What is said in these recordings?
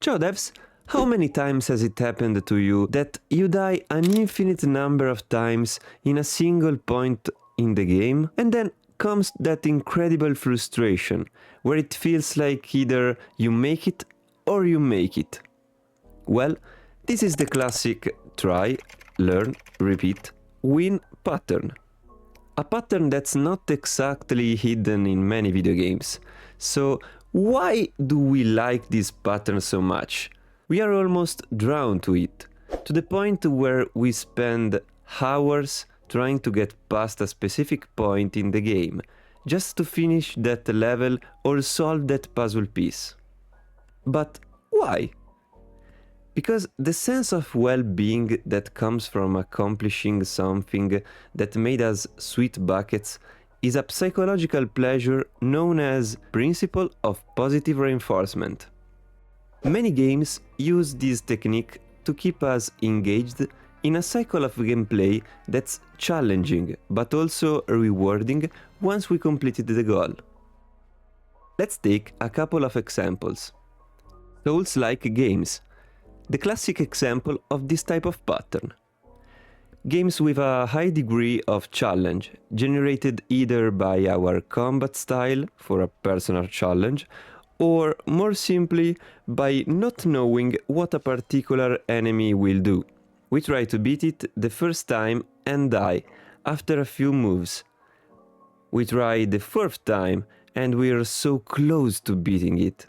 Ciao devs! How many times has it happened to you that you die an infinite number of times in a single point in the game, and then comes that incredible frustration, where it feels like either you make it or you make it? Well, this is the classic try, learn, repeat, win pattern. A pattern that's not exactly hidden in many video games. So why do we like this pattern so much? We are almost drawn to it, to the point where we spend hours trying to get past a specific point in the game, just to finish that level or solve that puzzle piece. But why? Because the sense of well-being that comes from accomplishing something that made us sweat buckets is a psychological pleasure known as principle of positive reinforcement. Many games use this technique to keep us engaged in a cycle of gameplay that's challenging but also rewarding once we completed the goal. Let's take a couple of examples. Souls-like games. The classic example of this type of pattern. Games with a high degree of challenge, generated either by our combat style for a personal challenge, or more simply by not knowing what a particular enemy will do. We try to beat it the first time and die after a few moves. We try the fourth time and we are so close to beating it.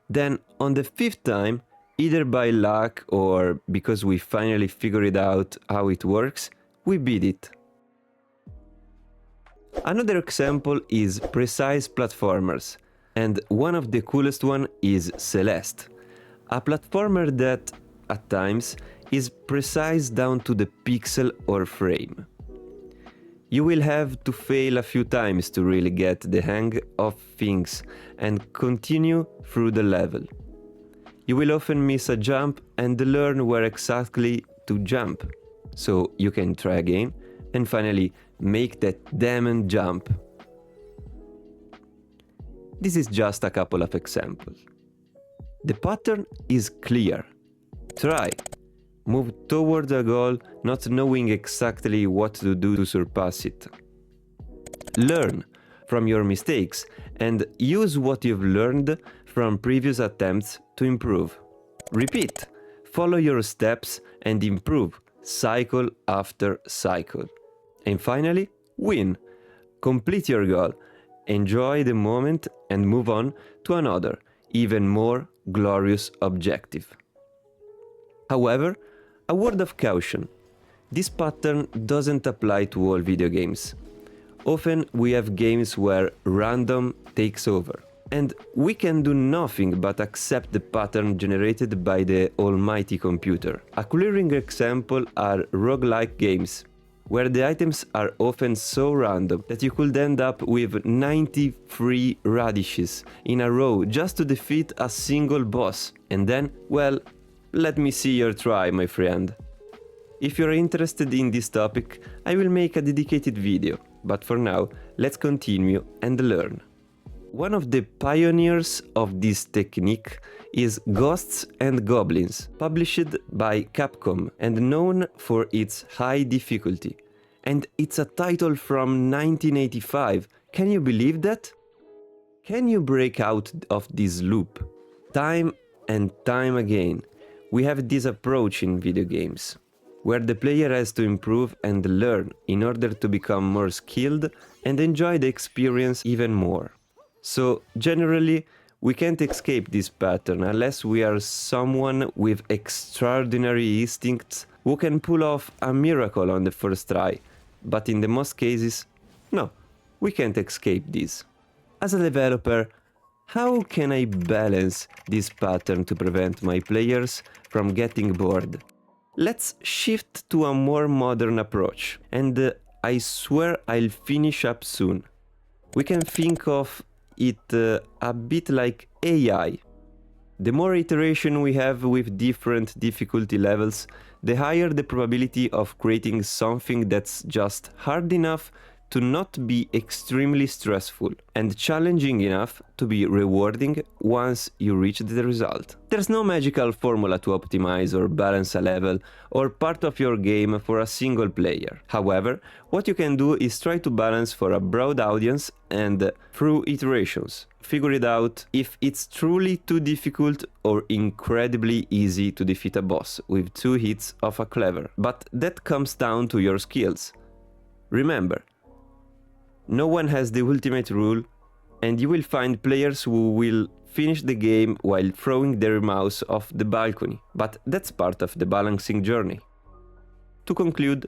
Then on the fifth time, either by luck or because we finally figured out how it works, we beat it. Another example is precise platformers, and one of the coolest one is Celeste, a platformer that, at times, is precise down to the pixel or frame. You will have to fail a few times to really get the hang of things and continue through the level. You will often miss a jump and learn where exactly to jump, so you can try again and finally make that damn jump. This is just a couple of examples. The pattern is clear. Try. Move toward a goal not knowing exactly what to do to surpass it. Learn from your mistakes and use what you've learned from previous attempts to improve. Repeat. Follow your steps and improve, cycle after cycle. And finally, win. Complete your goal, enjoy the moment and move on to another, even more glorious objective. However, a word of caution. This pattern doesn't apply to all video games. Often we have games where random takes over, and we can do nothing but accept the pattern generated by the almighty computer. A clearing example are roguelike games, where the items are often so random that you could end up with 93 radishes in a row just to defeat a single boss. And then, well, let me see your try, my friend. If you're interested in this topic, I will make a dedicated video, but for now, let's continue and learn. One of the pioneers of this technique is Ghosts and Goblins, published by Capcom and known for its high difficulty. And it's a title from 1985. Can you believe that? Can you break out of this loop? Time and time again, we have this approach in video games, where the player has to improve and learn in order to become more skilled and enjoy the experience even more. So generally, we can't escape this pattern unless we are someone with extraordinary instincts who can pull off a miracle on the first try, but in the most cases, no, we can't escape this. As a developer, how can I balance this pattern to prevent my players from getting bored? Let's shift to a more modern approach, and I swear I'll finish up soon. We can think of it a bit like AI. The more iteration we have with different difficulty levels, the higher the probability of creating something that's just hard enough to not be extremely stressful and challenging enough to be rewarding once you reach the result. There's no magical formula to optimize or balance a level or part of your game for a single player. However, what you can do is try to balance for a broad audience and, through iterations, figure it out if it's truly too difficult or incredibly easy to defeat a boss with 2 hits of a cleaver. But that comes down to your skills. Remember, no one has the ultimate rule, and you will find players who will finish the game while throwing their mouse off the balcony, but that's part of the balancing journey. To conclude,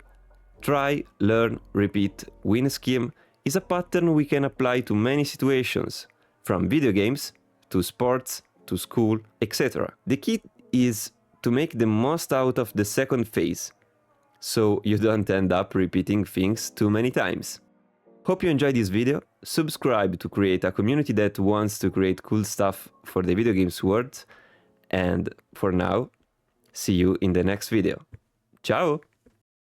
try, learn, repeat, win scheme is a pattern we can apply to many situations, from video games to sports to school, etc. The key is to make the most out of the second phase, so you don't end up repeating things too many times. Hope you enjoyed this video. Subscribe to create a community that wants to create cool stuff for the video games world. And for now, see you in the next video. Ciao!